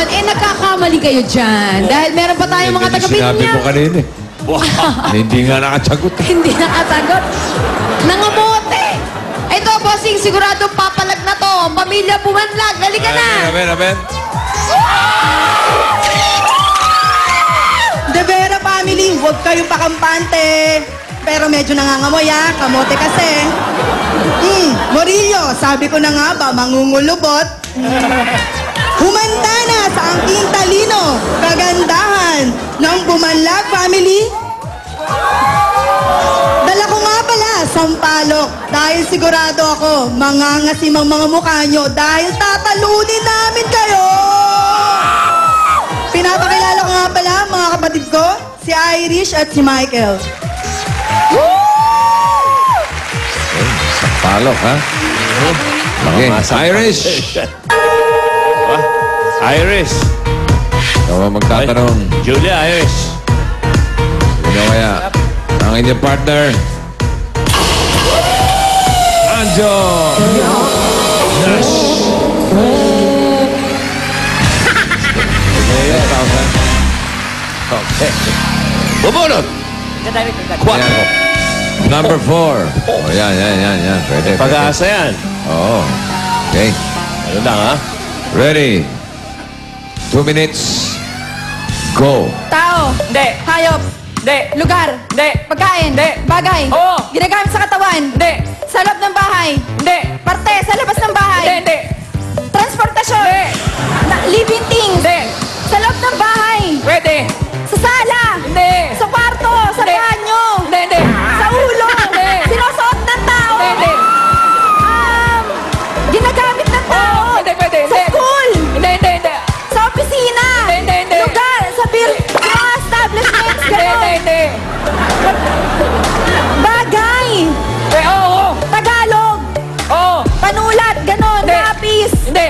ngayon, nagkakamali kayo dyan. Dahil meron pa tayong mga taga-Pinya. Sinabi mo kanina eh. Hindi nga nakatsagot. Hindi nakasagot. Nangamote. Ito, bossing, sigurado papalag na to. Pamilya Bumanlag. Halika na. Aben. De Vera family, huwag kayong pakampante. Pero medyo nangangamoy kamote kasi. Morillo, sabi ko na nga ba, mangungulubot. Humanda na sa angking talino, kagandahan ng Bumanlag family. Dala ko nga pala, sampalok. Dahil sigurado ako, mangangasimang mga mukha nyo dahil tatalunin namin kayo. Pinapakilala ko nga pala, mga kapatid ko, si Irish at si Michael. Palok, ha? Okay, Irish. Iris. Ikaw ang magtatanong. Julia, Iris. Sino kaya ang inyong partner? Anjo! Yes! Okay. Bumunot! Yan. Number 4. Oh, yan. Pwede. Pag-aasa yan. Oo. Okay. Ano lang, ha? Ready? 2 minutes. Go. Tao. Hindi. Hayop. Hindi. Lugar. Hindi. Pagkain. Hindi. Bagay. Oo. Ginagamit sa katawan. Hindi. Sa loob ng bahay. Hindi. Parte. Sa labas ng bahay. Hindi. Transportasyon. Hindi. Living things. Hindi. Sa loob ng bahay. Pwede. Sa sala. Hindi. Sa kwarto. Sa Hindi. banyo. Hindi. Sa ulo. Hindi. Sinusuot ng tao. Hindi. Ginagamit ng tao. Pwede. Sa school. Hindi. Sa opisina. Hindi. Lugar. Sa mga establishments. Ganon. Hindi. Bagay. Oo. Tagalog. Oo. Panulat. Ganon. Hindi. Lapis. Hindi.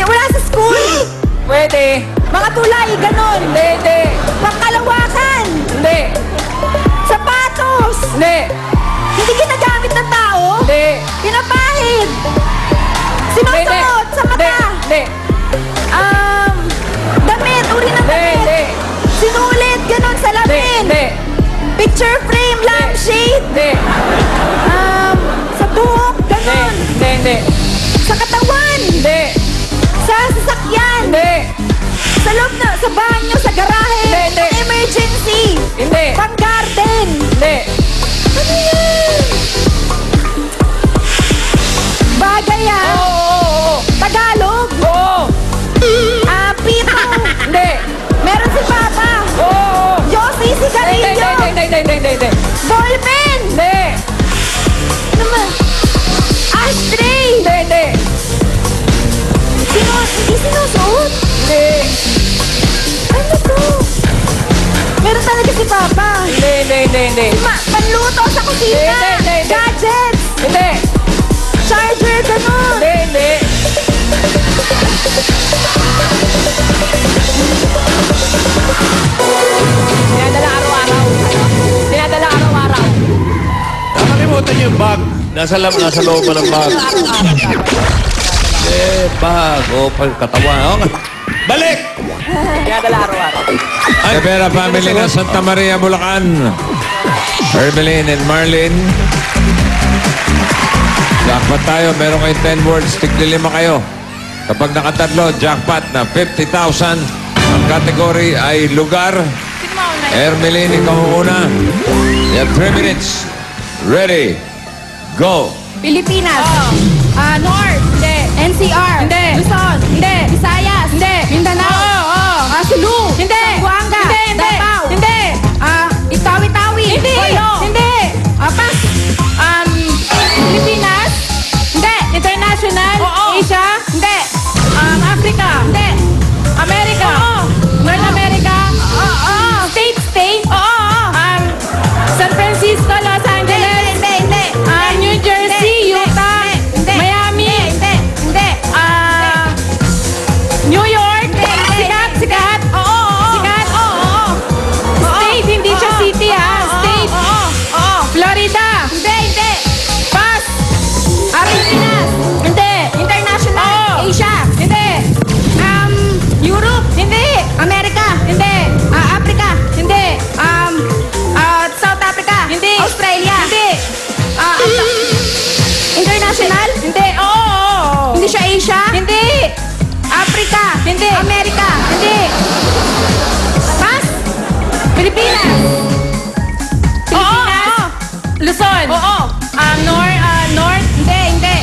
Wala sa school. Pwede. Mga tulay. Ganon. Hindi. Pangkalawakan. Hindi. Sapatos. Hindi. Hindi ginagamit ng tao. Hindi. Pinapahid. Sinusuot sa mata. Hindi. Damit. Uri ng damit. Hindi. Sinulit. Ganon sa lamin. Hindi. Picture frame. Lampshade. Hindi. Sa buhok. Ganon. Hindi. Sa katawan. Hindi. Sa sasakyan. Hindi. Sa loob na, sa banyo, sa garahe. Hindi. Emergency. Hindi. Pang-garden. Hindi. Ano yan? Bagay Oo. Tagalog. Oo. Pito. Hindi. Meron si Papa. Oo. Yossi, si Garillo. Hindi. Ballpen. Hindi. Naman. Ashtray. Hindi. Hindi sinusuot. Hindi. Ano to? Meron talaga si Papa. Hindi. Panluto sa kusina. Hindi. Gadgets. Hindi. Charger, ganun. Hindi. Dinadala araw-araw. Nakalimutan yung bag. Nasa loob pa ng bag. Bag. O, katawan. Okay. Balik! Dinadala araw-araw. The Vera family ng Santa Maria, Bulacan. Hermeline and Marlene. Jackpot tayo. Meron kayong 10 words. Tigli 5 kayo. Kapag nakatatlo, jackpot na 50,000. Ang category ay lugar. Hermeline, ikaw una. You have 3 minutes. Ready. Go. Pilipinas. North. Hindi. NCR. Hindi. Luzon. Hindi. Visayas. Hindi. Mindanao. Sulu. Hindi. Zamboanga. Hindi. Davao. Hindi. Itawi-tawi. Hindi. Bolo. Hindi. Pas. Pilipinas. Hindi. International. Oo. Asia. Hindi. Africa. Hindi. America. North America. State. San Francisco, Los Angeles. New Jersey, Utah, Miami. Africa. Hindi. Amerika. Hindi. Pass. Pilipinas. Pilipinas. Luzon. Oo. North. Hindi.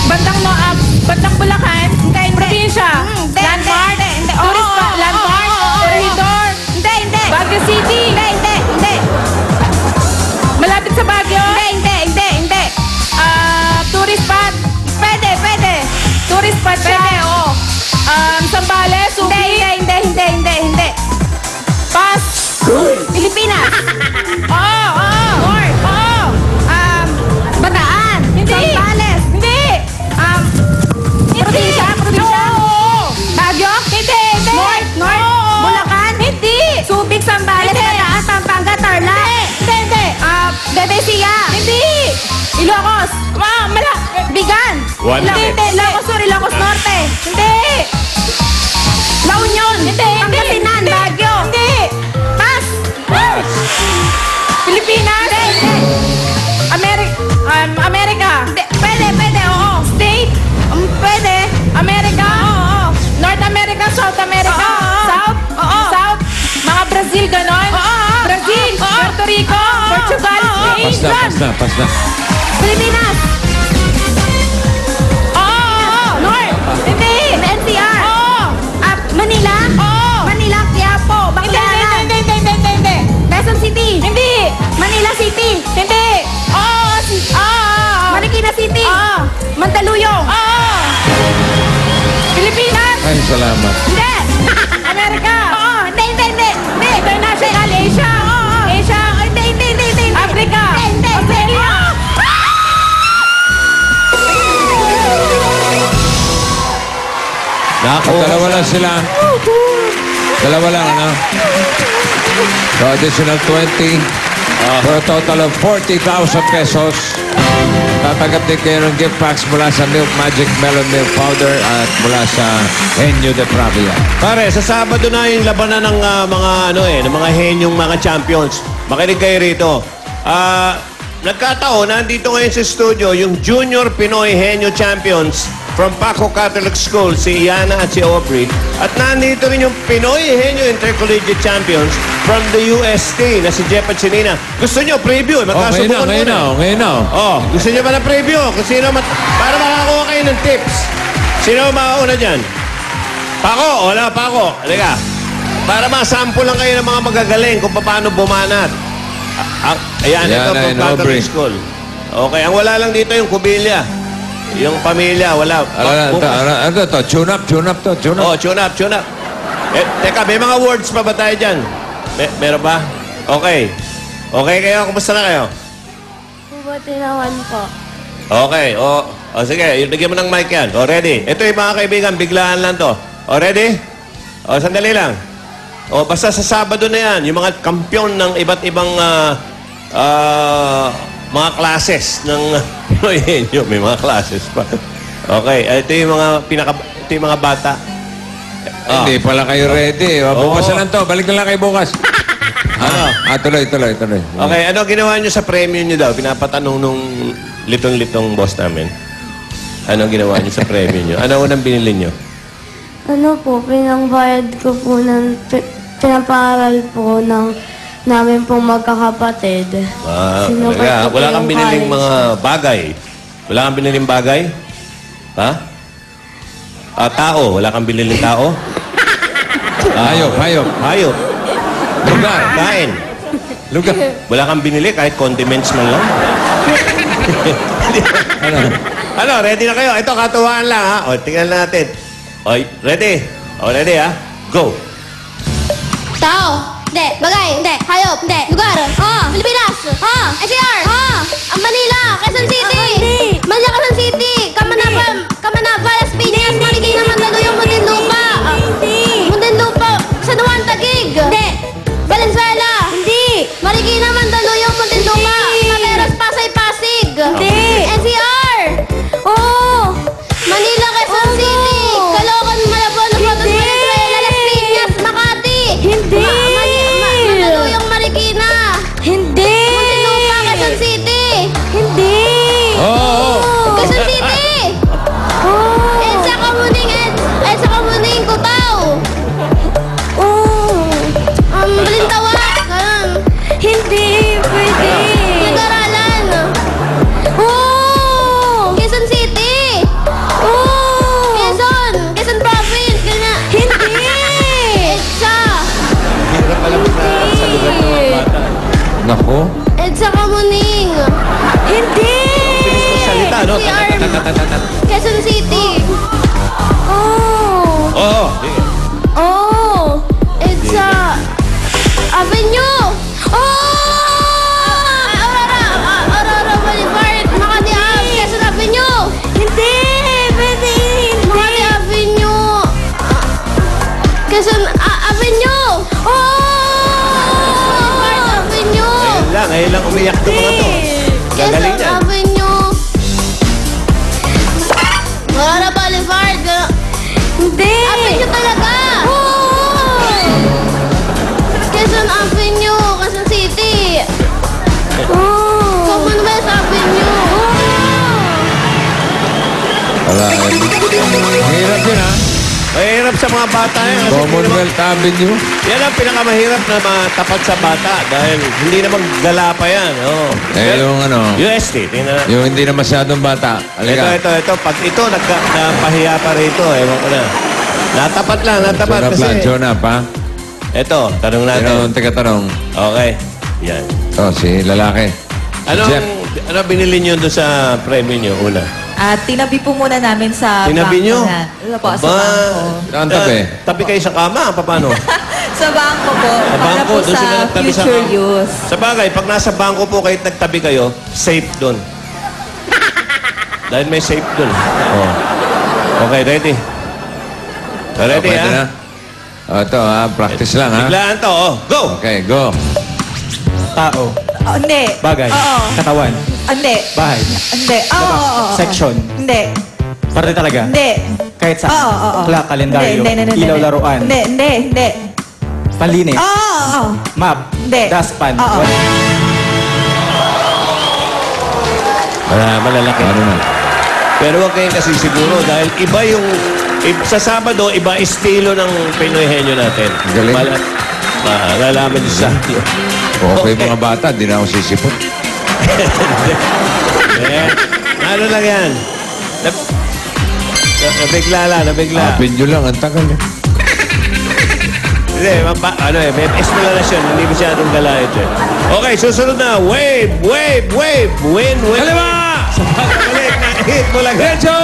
Bandang Bulacan. Hindi. Probinsya. Hindi. Landmark. Hindi. Tourist Oo. landmark. Oo. Corridor. Hindi. Baguio City. Hindi. Malapit sa Baguio. Hindi. Tourist spot. Pwede. Tourist spot siya. Pwede, oo. Sambales. Subi. Hindi. Pass. Pilipinas. Oo. North. Oo. Bataan. Hindi. Sambales. Hindi. Probinsya. Oo. Baguio. Hindi. North. Oo. Bulacan. Hindi. Subic, Sambales, Hindi. Bataan, Pampanga, Tarlac. Hindi. Bebesiya. Hindi. Ilocos. Bigan. One Hindi. minute. Ilocos Sur, Ilocos Norte. Hindi. La Union. Hindi. Pangasinan. Hindi. Baguio. Hindi. Pass. Pilipinas. Amerika. Hindi. Pwede, oo. State. Pwede. Amerika. Oo. North America, South America. Oo. South. Oo. South. Mga Brazil, ganon. Oo. Brazil. Oo. Puerto Rico. Oo. Portugal. Oo. Spain. Pas na. Pilipinas. Oo. North. Hindi. NCR. Oo. Manila. Oo. Manila, Quiapo, Baclaran. Hindi. Quezon City. Hindi. Manila City. Hindi. Oo. Marikina City. Oo. Mandaluyong. Oo. Pilipinas. Ay, salamat. Hindi. Amerika. Oo. Hindi. International. Asia. Asia. Hindi. Africa. Hindi. Australia. So, dalawa lang sila. Dalawa lang, ano? So, additional 20. For a total of 40,000 pesos. Tatanggap din kayo ng gift packs mula sa Milk Magic Melon Milk Powder at mula sa Henyo de Pravia. Pare, sa Sabado na yung labanan ng ng mga henyong mga champions. Makinig kayo rito. Nagkataon, nandito ngayon sa studio yung Junior Pinoy Henyo Champions from Paco Catholic School, si Iana at si Aubrey. At nandito rin yung Pinoy Henyo Intercollegiate Champions from the UST na si Jeff at si Nina. Gusto nyo preview? Magkasubukan Ngayon na. Gusto nyo ba ng preview? Kung sino para makakuha kayo ng tips. Sino makauna dyan? Paco, wala Paco. Halika. Para masample lang kayo ng mga magagaling kung paano bumanat. Ayan, ito Yan, from Catholic School. Okay, ang wala lang dito yung kubilya. Yung pamilya, wala. Ano to? Tune up to. Oh, tune up. Teka, may mga words pa ba tayo dyan? Meron ba? Okay. Okay kayo? Kumusta na kayo? Mabuti naman po. Okay. Sige, lagyan mo ng mic yan. Ready? Ito yung mga kaibigan, biglaan lang to. Ready? Sandali lang. Basta sa Sabado na yan, yung mga kampyon ng iba't ibang mga classes ng may mga classes pa. Okay, ito yung mga bata. Hindi pala kayo ready. Bukas na lang to. Balik na lang kayo bukas. Tuloy. Okay, ano ginawa nyo sa premium nyo daw? Pinapatanong nung litong-litong boss namin. Ano ginawa nyo sa premium nyo? Ano unang binili nyo? Ano po, pinangbayad ko po ng pinaparal po namin pong magkakapatid. Talaga. po Wala kang yung biniling college. mga bagay? Wala kang biniling bagay? Ha? Tao? Wala kang biniling tao? Hayop. Hayop? Lugar. Kain? Lugar. Wala kang binili kahit condiments man lang? Ano, ready na kayo? Ito, katuwaan lang, ha? Tingnan natin. Ready? Ready, ha? Go! Tao. Hindi. Bagay. Hindi. Hayop. Hindi. Lugar. Pilipinas. NCR. Manila. Quezon City. Manila, Quezon City. Kamanava. Las Piñas. Marikina, Mandaluyong, Muntinlupa. Muntinlupa. San Juan, Taguig. Hindi. Valenzuela. Hindi. Marikina, Mandaluyong, Muntinlupa. Materos, Pasay, Pasig. Hindi. NCR. Oo. Manila, Quezon City. Caloocan, Malabon, Cotabato, Valenzuela, Las Piñas, Makati. Hindi. Mandaluyong, Marikina. Hindi. Muntinlupa, Quezon City. Hindi. Oo. Quezon City. Oh. Quezon City. Oh. Oo. Sige. Oh. It's Avenue. Oh! Aurora Boulevard. Makati Ave. Quezon Avenue. Hindi! Pwede hindi! Makati Avenue. Quezon Avenue. Oh! Boulevard Avenue. Ngayon lang umiyak ng mga to. Gagaling Quezon yan. Avenue. Aurora Boulevard. Hindi! Avenue talaga. Quezon Avenue. Quezon City. Oh! Commonwealth Avenue. Wala. Mahirap yun, ha? Mahirap sa mga bata yan. Kasi Commonwealth Avenue. yan ang pinakamahirap na matapat sa bata dahil hindi naman gala pa yan. Oh. Yung ano, UST, tingnan na. yung hindi na masyadong bata. Halika. Ito. Pag ito, napahiya pa rito. Ewan ko na. Natapat lang, natapat. Shona plan, Shona pa. Ito, tanong natin. Sino ang tanong? Okay. Yan. Oh, si lalaki. Jeff. Ano binili nyo doon sa premyo nyo una? At tinabi po muna namin sa Tinabi nyo? bangko. Sa bangko. Saan tabi? Tabi kayo sa kama, paano? Sa bangko po. Sa Para bangko, po doon sila sa nagtabi sa future kama. use. Sa bagay, pag nasa bangko po kayo nagtabi kayo, safe doon. Dahil may safe doon. Oh. Okay, ready? So, ready, Pwede ha? na? Oh, ito, ha? Practice lang, ha? Biglaan to, oh. Go! Okay, go. Tao. Oh, hindi. Bagay. Oo. Katawan. Hindi. Bahay. Hindi. Oo. Section. Hindi. Parte talaga. Hindi. Kahit sa Oo. clock, kalendaryo, Hindi. ilaw, laruan, Hindi. panlinis, Oo. map, Hindi. dustpan. Oo. Malalaki. Ano na? Pero huwag kayong kasi siguro dahil iba yung... sa Sabado, iba estilo ng Pinoy henyo natin. Galing. Malalaman nyo sa... Okay, mga bata, di na ako sisipot. Ano lang yan? Nabigla lang, nabigla. Apin nyo lang, ang tagal eh. Hindi, may explanation. Hindi masyadong gala ito. Okay, susunod na. Wave! Win! Kaliwa! Sa pagkabalik na hit mo lang. Diretso!